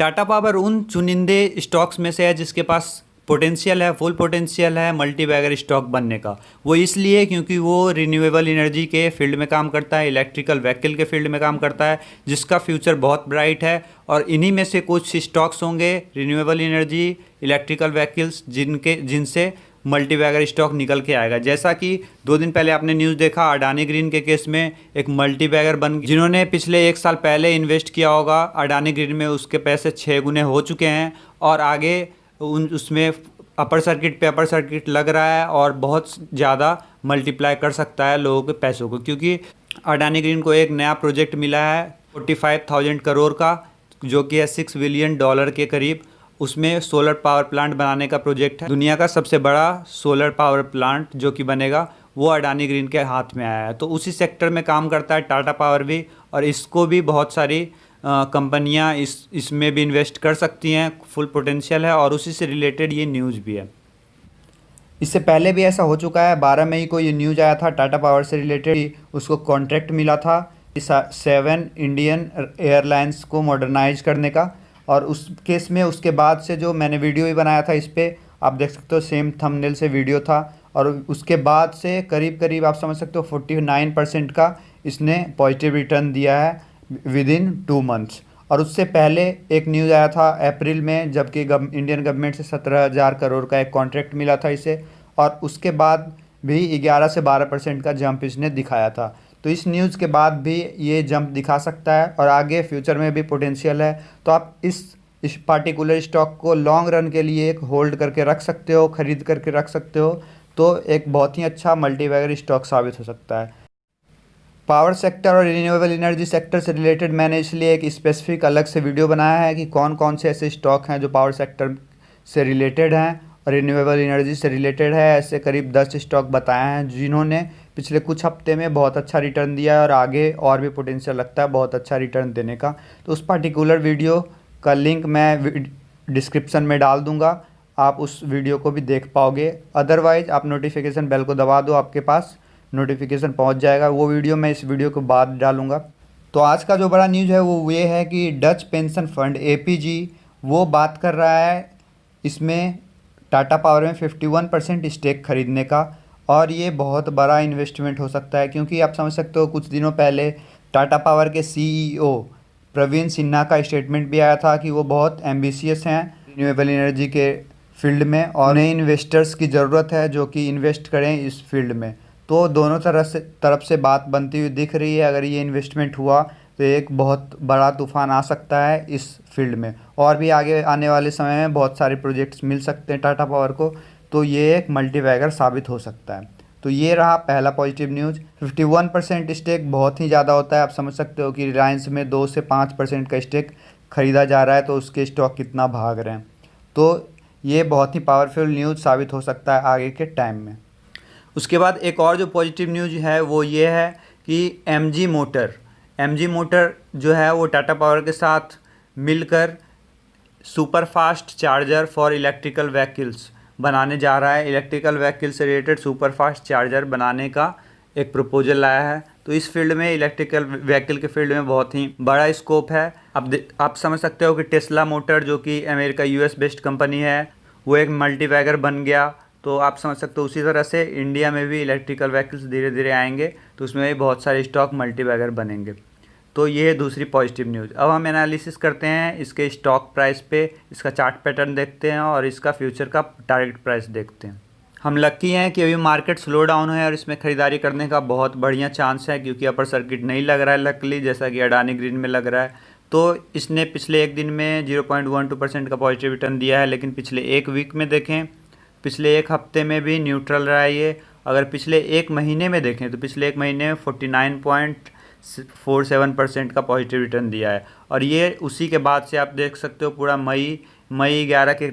Tata power उन चुनिंदे stocks में से है जिसके पास पोटेंशियल है, फुल पोटेंशियल है मल्टी बैगर स्टॉक बनने का। वो इसलिए क्योंकि वो रिन्यूएबल एनर्जी के फील्ड में काम करता है, इलेक्ट्रिकल व्हीकल के फील्ड में काम करता है, जिसका फ्यूचर बहुत ब्राइट है। और इन्हीं में से कुछ स्टॉक्स होंगे रिन्यूएबल एनर्जी, इलेक्ट्रिकल व्हीकल्स, जिनसे मल्टी बैगर स्टॉक निकल के आएगा। जैसा कि 2 दिन पहले आपने न्यूज़ देखा, अडानी ग्रीन के केस में एक मल्टी बैगर जिन्होंने पिछले 1 साल पहले इन्वेस्ट किया होगा अडानी ग्रीन में, उसके पैसे 6 गुने हो चुके हैं और आगे उसमें अपर सर्किट पे अपर सर्किट लग रहा है और बहुत ज़्यादा मल्टीप्लाई कर सकता है लोगों के पैसों को, क्योंकि अडानी ग्रीन को एक नया प्रोजेक्ट मिला है 45,000 करोड़ का, जो कि है $6 बिलियन के करीब। उसमें सोलर पावर प्लांट बनाने का प्रोजेक्ट है। दुनिया का सबसे बड़ा सोलर पावर प्लांट जो कि बनेगा वो अडानी ग्रीन के हाथ में आया है। तो उसी सेक्टर में काम करता है टाटा पावर भी, और इसको भी बहुत सारी कंपनियां इसमें भी इन्वेस्ट कर सकती हैं, फुल पोटेंशियल है। और उसी से रिलेटेड ये न्यूज़ भी है। इससे पहले भी ऐसा हो चुका है, 12 मई को ये न्यूज़ आया था टाटा पावर से रिलेटेड, उसको कॉन्ट्रैक्ट मिला था 7 इंडियन एयरलाइंस को मॉडर्नाइज करने का। और उस केस में उसके बाद से जो मैंने वीडियो भी बनाया था इस पर, आप देख सकते हो सेम थंबनेल से वीडियो था, और उसके बाद से करीब करीब आप समझ सकते हो 49% का इसने पॉजिटिव रिटर्न दिया है विद इन 2 मंथ्स। और उससे पहले एक न्यूज़ आया था अप्रैल में, जबकि इंडियन गवर्नमेंट से 17,000 करोड़ का एक कॉन्ट्रैक्ट मिला था इसे, और उसके बाद भी 11 से 12% का जंप इसने दिखाया था। तो इस न्यूज़ के बाद भी ये जंप दिखा सकता है और आगे फ्यूचर में भी पोटेंशियल है। तो आप इस पार्टिकुलर स्टॉक को लॉन्ग रन के लिए एक होल्ड करके रख सकते हो, ख़रीद करके रख सकते हो। तो एक बहुत ही अच्छा मल्टीबैगर स्टॉक साबित हो सकता है। पावर सेक्टर और रिन्यूएबल एनर्जी सेक्टर से रिलेटेड मैंने इसलिए एक स्पेसिफिक अलग से वीडियो बनाया है कि कौन कौन से ऐसे स्टॉक हैं जो पावर सेक्टर से रिलेटेड हैं और रिन्यूएबल एनर्जी से रिलेटेड है। ऐसे करीब 10 स्टॉक बताए हैं जिन्होंने पिछले कुछ हफ्ते में बहुत अच्छा रिटर्न दिया है और आगे और भी पोटेंशियल लगता है बहुत अच्छा रिटर्न देने का। तो उस पर्टिकुलर वीडियो का लिंक मैं डिस्क्रिप्शन में डाल दूँगा, आप उस वीडियो को भी देख पाओगे। अदरवाइज़ आप नोटिफिकेशन बेल को दबा दो, आपके पास नोटिफिकेशन पहुंच जाएगा। वो वीडियो मैं इस वीडियो के बाद डालूंगा। तो आज का जो बड़ा न्यूज़ है वो ये है कि डच पेंशन फंड APG वो बात कर रहा है इसमें टाटा पावर में 51% स्टेक खरीदने का, और ये बहुत बड़ा इन्वेस्टमेंट हो सकता है। क्योंकि आप समझ सकते हो कुछ दिनों पहले टाटा पावर के CEO प्रवीण सिन्हा का स्टेटमेंट भी आया था कि वो बहुत एम्बिशियस हैं रिन्यूएबल एनर्जी के फील्ड में और नए इन्वेस्टर्स की ज़रूरत है जो कि इन्वेस्ट करें इस फील्ड में। तो दोनों तरफ से बात बनती हुई दिख रही है। अगर ये इन्वेस्टमेंट हुआ तो एक बहुत बड़ा तूफान आ सकता है इस फील्ड में, और भी आगे आने वाले समय में बहुत सारे प्रोजेक्ट्स मिल सकते हैं टाटा पावर को। तो ये एक मल्टीबैगर साबित हो सकता है। तो ये रहा पहला पॉजिटिव न्यूज़। 51% स्टेक बहुत ही ज़्यादा होता है। आप समझ सकते हो कि रिलायंस में 2 से 5% का स्टेक खरीदा जा रहा है, तो उसके स्टॉक कितना भाग रहे हैं। तो ये बहुत ही पावरफुल न्यूज़ साबित हो सकता है आगे के टाइम में। उसके बाद एक और जो पॉजिटिव न्यूज़ है वो ये है कि MG मोटर जो है वो टाटा पावर के साथ मिलकर super fast charger for electrical vehicles बनाने जा रहा है। इलेक्ट्रिकल व्हीकल से रिलेटेड सुपर फास्ट चार्जर बनाने का एक प्रपोजल लाया है। तो इस फील्ड में, इलेक्ट्रिकल व्हीकल के फील्ड में बहुत ही बड़ा स्कोप है। आप समझ सकते हो कि टेस्ला मोटर जो कि अमेरिका US बेस्ड कंपनी है वो एक मल्टीबैगर बन गया। तो आप समझ सकते हो उसी तरह से इंडिया में भी इलेक्ट्रिकल व्हीकल्स धीरे धीरे आएंगे, तो उसमें भी बहुत सारे स्टॉक मल्टीबैगर बनेंगे। तो ये है दूसरी पॉजिटिव न्यूज़। अब हम एनालिसिस करते हैं इसके स्टॉक प्राइस पे, इसका चार्ट पैटर्न देखते हैं और इसका फ्यूचर का टारगेट प्राइस देखते हैं। हम लकी हैं कि अभी मार्केट स्लो डाउन है और इसमें ख़रीदारी करने का बहुत बढ़िया चांस है, क्योंकि अपर सर्किट नहीं लग रहा है लकली, जैसा कि अडानी ग्रीन में लग रहा है। तो इसने पिछले एक दिन में 0.12% का पॉजिटिव रिटर्न दिया है, लेकिन पिछले एक वीक में देखें, पिछले एक हफ्ते में भी न्यूट्रल रहा है ये। अगर पिछले एक महीने में देखें तो पिछले एक महीने में 49.47% का पॉजिटिव रिटर्न दिया है। और ये उसी के बाद से आप देख सकते हो पूरा मई 11 के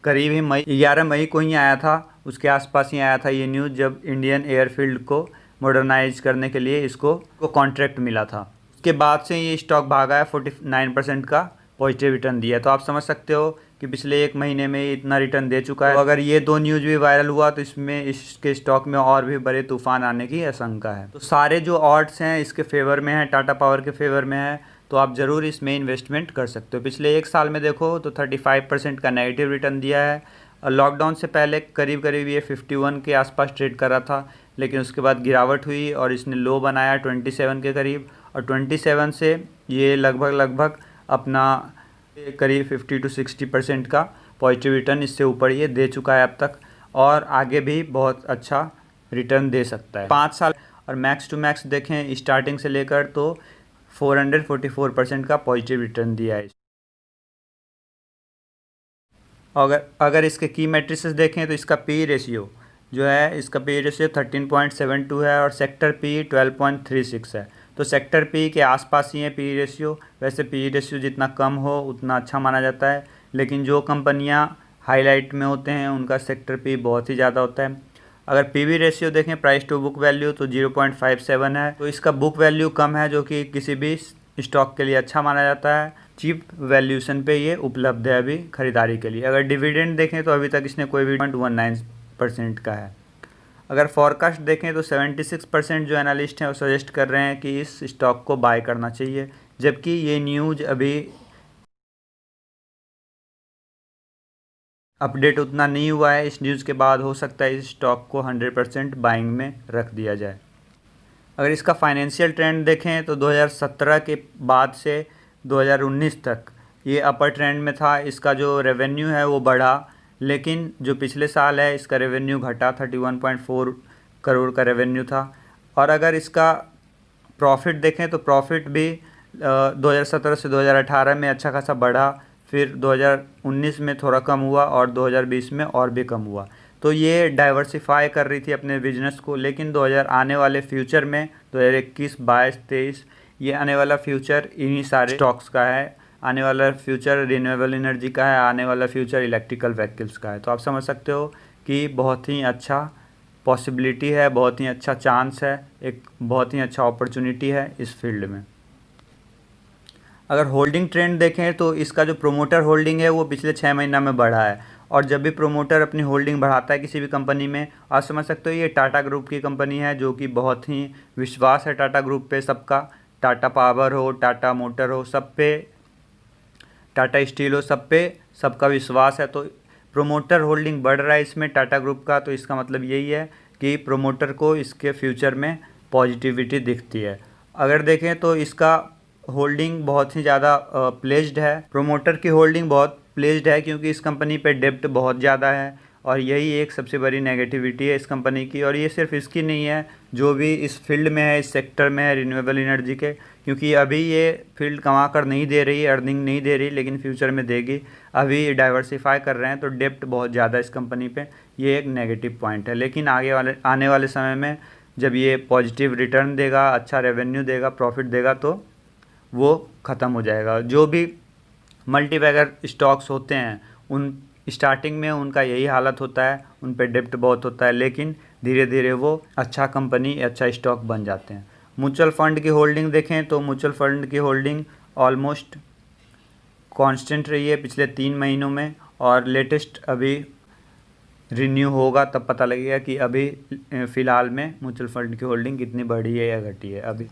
करीब ही, मई 11 मई को ही आया था, उसके आसपास ही आया था ये न्यूज़, जब इंडियन एयरफील्ड को मॉडर्नाइज करने के लिए इसको कॉन्ट्रैक्ट मिला था। उसके बाद से ये स्टॉक भागा है, 49% का पॉजिटिव रिटर्न दिया है। तो आप समझ सकते हो कि पिछले एक महीने में इतना रिटर्न दे चुका है। तो अगर ये 2 न्यूज़ भी वायरल हुआ तो इसके स्टॉक में और भी बड़े तूफान आने की आशंका है। तो सारे जो ऑड्स हैं इसके फेवर में है, टाटा पावर के फेवर में है। तो आप ज़रूर इसमें इन्वेस्टमेंट कर सकते हो। पिछले 1 साल में देखो तो 35% का नेगेटिव रिटर्न दिया है। और लॉकडाउन से पहले करीब करीब ये 51 के आसपास ट्रेड कर रहा था, लेकिन उसके बाद गिरावट हुई और इसने लो बनाया 27 के करीब, और 27 से ये लगभग अपना करीब 50 to 60% का पॉजिटिव रिटर्न इससे ऊपर ये दे चुका है अब तक, और आगे भी बहुत अच्छा रिटर्न दे सकता है 5 साल। और मैक्स टू मैक्स देखें स्टार्टिंग से लेकर तो 444% का पॉजिटिव रिटर्न दिया है। अगर इसके की मैट्रिसेस देखें तो इसका पी रेशियो जो है, इसका पी रेशियो 13.72 है और सेक्टर पी 12.36 है। तो सेक्टर पी के आसपास ही है पी रेशियो। वैसे पी रेशियो जितना कम हो उतना अच्छा माना जाता है, लेकिन जो कंपनियां हाईलाइट में होते हैं उनका सेक्टर पी बहुत ही ज़्यादा होता है। अगर पीवी रेशियो देखें प्राइस टू बुक वैल्यू तो 0.57 है। तो इसका बुक वैल्यू कम है, जो कि किसी भी स्टॉक के लिए अच्छा माना जाता है। चीप वैल्यूशन पे ये उपलब्ध है अभी खरीदारी के लिए। अगर डिविडेंड देखें तो अभी तक इसने कोई भी 0.19% का है। अगर फॉरकास्ट देखें तो 76% जो एनालिस्ट हैं वो सजेस्ट कर रहे हैं कि इस स्टॉक को बाय करना चाहिए, जबकि ये न्यूज़ अभी अपडेट उतना नहीं हुआ है। इस न्यूज़ के बाद हो सकता है इस स्टॉक को 100% बाइंग में रख दिया जाए। अगर इसका फाइनेंशियल ट्रेंड देखें तो 2017 के बाद से 2019 तक ये अपर ट्रेंड में था। इसका जो रेवेन्यू है वो बढ़ा, लेकिन जो पिछले साल है इसका रेवेन्यू घटा, 31.4 करोड़ का रेवेन्यू था। और अगर इसका प्रॉफिट देखें तो प्रॉफिट भी 2017 से 2018 में अच्छा खासा बढ़ा, फिर 2019 में थोड़ा कम हुआ और 2020 में और भी कम हुआ। तो ये डाइवर्सिफाई कर रही थी अपने बिजनेस को, लेकिन 2000 आने वाले फ्यूचर में 2021, 22, 23 ये आने वाला फ्यूचर इन्हीं सारे स्टॉक्स का है। आने वाला फ्यूचर रिन्यूएबल एनर्जी का है, आने वाला फ्यूचर इलेक्ट्रिकल व्हीकल्स का है। तो आप समझ सकते हो कि बहुत ही अच्छा पॉसिबिलिटी है, बहुत ही अच्छा चांस है, एक बहुत ही अच्छा अपॉर्चुनिटी है इस फील्ड में। अगर होल्डिंग ट्रेंड देखें तो इसका जो प्रोमोटर होल्डिंग है वो पिछले 6 महीना में बढ़ा है। और जब भी प्रोमोटर अपनी होल्डिंग बढ़ाता है किसी भी कंपनी में, आप समझ सकते हो ये टाटा ग्रुप की कंपनी है, जो कि बहुत ही विश्वास है टाटा ग्रुप पे सबका। टाटा पावर हो, टाटा मोटर हो, सब पे, टाटा स्टील हो, सब पे सबका विश्वास है। तो प्रोमोटर होल्डिंग बढ़ रहा है इसमें टाटा ग्रुप का, तो इसका मतलब यही है कि प्रोमोटर को इसके फ्यूचर में पॉजिटिविटी दिखती है। अगर देखें तो इसका होल्डिंग बहुत ही ज़्यादा प्लेज्ड है, प्रोमोटर की होल्डिंग बहुत प्लेज्ड है, क्योंकि इस कंपनी पे डेब्ट बहुत ज़्यादा है और यही एक सबसे बड़ी नेगेटिविटी है इस कंपनी की। और ये सिर्फ इसकी नहीं है, जो भी इस फील्ड में है, इस सेक्टर में है रिन्यूएबल एनर्जी के, क्योंकि अभी ये फील्ड कमा कर नहीं दे रही, अर्निंग नहीं दे रही, लेकिन फ्यूचर में देगी। अभी डाइवर्सिफाई कर रहे हैं तो डेब्ट बहुत ज़्यादा इस कंपनी पे, ये एक नेगेटिव पॉइंट है। लेकिन आने वाले समय में जब ये पॉजिटिव रिटर्न देगा, अच्छा रेवेन्यू देगा, प्रॉफिट देगा, तो वो ख़त्म हो जाएगा। जो भी मल्टीबैगर स्टॉक्स होते हैं उन स्टार्टिंग में उनका यही हालत होता है, उन पे डेब्ट बहुत होता है, लेकिन धीरे धीरे वो अच्छा कंपनी, अच्छा स्टॉक बन जाते हैं। म्यूचुअल फंड की होल्डिंग देखें तो म्यूचुअल फंड की होल्डिंग ऑलमोस्ट कांस्टेंट रही है पिछले 3 महीनों में, और लेटेस्ट अभी रिन्यू होगा तब पता लगेगा कि अभी फ़िलहाल में म्यूचुअल फंड की होल्डिंग कितनी बढ़ी है या घटी है अभी।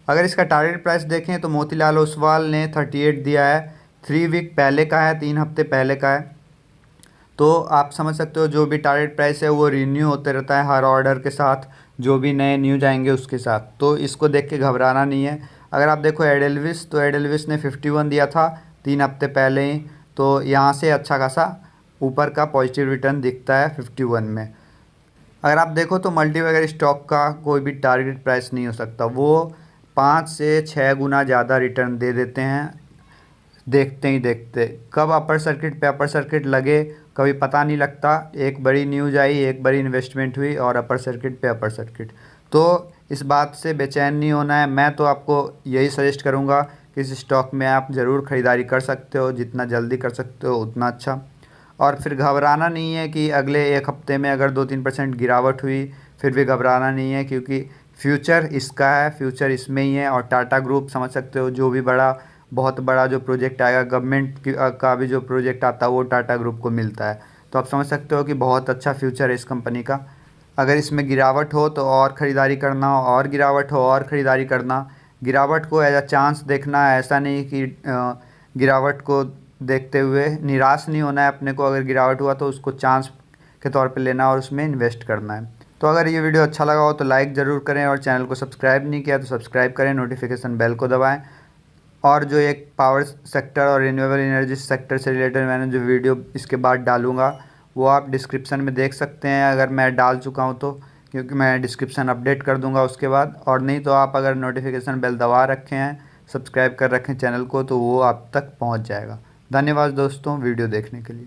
अगर इसका टारगेट प्राइस देखें तो मोतीलाल ओसवाल ने 38 दिया है, 3 वीक पहले का है, 3 हफ्ते पहले का है। तो आप समझ सकते हो जो भी टारगेट प्राइस है वो रिन्यू होते रहता है हर ऑर्डर के साथ, जो भी नए न्यूज आएंगे उसके साथ। तो इसको देख के घबराना नहीं है। अगर आप देखो एडेलविस, तो एडेलविस ने 51 दिया था 3 हफ्ते पहले ही, तो यहाँ से अच्छा खासा ऊपर का पॉजिटिव रिटर्न दिखता है 51 में। अगर आप देखो तो मल्टीबैगर स्टॉक का कोई भी टारगेट प्राइस नहीं हो सकता, वो 5 से 6 गुना ज़्यादा रिटर्न दे देते हैं देखते ही देखते। कब अपर सर्किट पे अपर सर्किट लगे कभी पता नहीं लगता। एक बड़ी न्यूज़ आई, एक बड़ी इन्वेस्टमेंट हुई और अपर सर्किट पे अपर सर्किट। तो इस बात से बेचैन नहीं होना है। मैं तो आपको यही सजेस्ट करूँगा कि इस स्टॉक में आप ज़रूर ख़रीदारी कर सकते हो, जितना जल्दी कर सकते हो उतना अच्छा। और फिर घबराना नहीं है कि अगले 1 हफ्ते में अगर 2-3% गिरावट हुई, फिर भी घबराना नहीं है, क्योंकि फ्यूचर इसका है, फ्यूचर इसमें ही है। और टाटा ग्रुप समझ सकते हो, जो भी बहुत बड़ा जो प्रोजेक्ट आएगा गवर्नमेंट का भी जो प्रोजेक्ट आता है वो टाटा ग्रुप को मिलता है। तो आप समझ सकते हो कि बहुत अच्छा फ्यूचर है इस कंपनी का। अगर इसमें गिरावट हो तो और ख़रीदारी करना, और गिरावट हो और ख़रीदारी करना, गिरावट को एज अ चांस देखना है, ऐसा नहीं कि गिरावट को देखते हुए निराश नहीं होना है अपने को। अगर गिरावट हुआ तो उसको चांस के तौर पे लेना और उसमें इन्वेस्ट करना है। तो अगर ये वीडियो अच्छा लगा हो तो लाइक ज़रूर करें, और चैनल को सब्सक्राइब नहीं किया तो सब्सक्राइब करें, नोटिफिकेशन बेल को दबाएं। और जो एक पावर सेक्टर और रिन्यूएबल एनर्जी सेक्टर से रिलेटेड मैंने जो वीडियो इसके बाद डालूंगा वो आप डिस्क्रिप्शन में देख सकते हैं, अगर मैं डाल चुका हूँ तो, क्योंकि मैं डिस्क्रिप्शन अपडेट कर दूंगा उसके बाद। और नहीं तो आप अगर नोटिफिकेशन बेल दबा रखे हैं, सब्सक्राइब कर रखें चैनल को, तो वो आप तक पहुँच जाएगा। धन्यवाद दोस्तों वीडियो देखने के लिए।